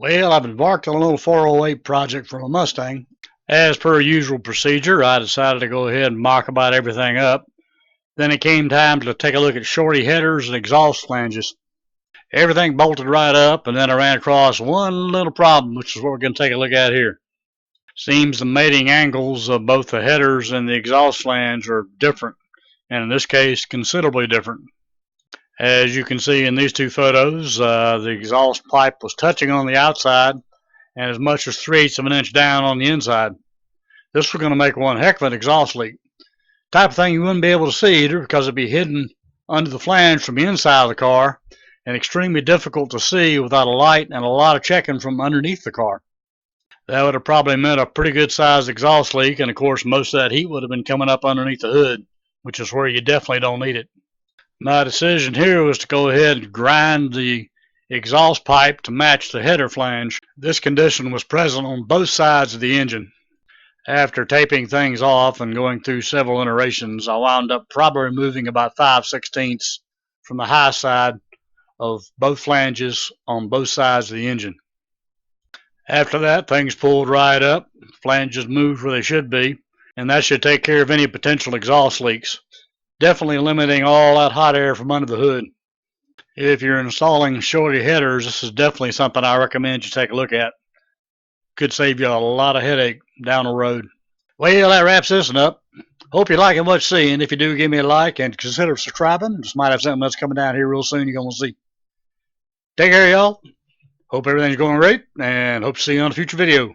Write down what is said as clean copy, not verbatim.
Well, I've embarked on a little 408 project for a Mustang. As per usual procedure, I decided to go ahead and mock about everything up. Then it came time to take a look at Shorty headers and exhaust flanges. Everything bolted right up, and then I ran across one little problem, which is what we're going to take a look at here. Seems the mating angles of both the headers and the exhaust flange are different, and in this case, considerably different. As you can see in these two photos, the exhaust pipe was touching on the outside and as much as 3/8 of an inch down on the inside. This was going to make one heck of an exhaust leak. Type of thing you wouldn't be able to see either because it'd be hidden under the flange from the inside of the car and extremely difficult to see without a light and a lot of checking from underneath the car. That would have probably meant a pretty good sized exhaust leak, and of course most of that heat would have been coming up underneath the hood, which is where you definitely don't need it. My decision here was to go ahead and grind the exhaust pipe to match the header flange. This condition was present on both sides of the engine. After taping things off and going through several iterations, I wound up probably removing about 5/16 from the high side of both flanges on both sides of the engine. After that, things pulled right up, flanges moved where they should be, and that should take care of any potential exhaust leaks, definitely eliminating all that hot air from under the hood. If you're installing Shorty headers, this is definitely something I recommend you take a look at. Could save you a lot of headache down the road. Well, that wraps this one up. Hope you're liking what you're seeing. If you do, give me a like and consider subscribing. Just might have something else coming down here real soon you're going to see. Take care, y'all. Hope everything's going great, and hope to see you on a future video.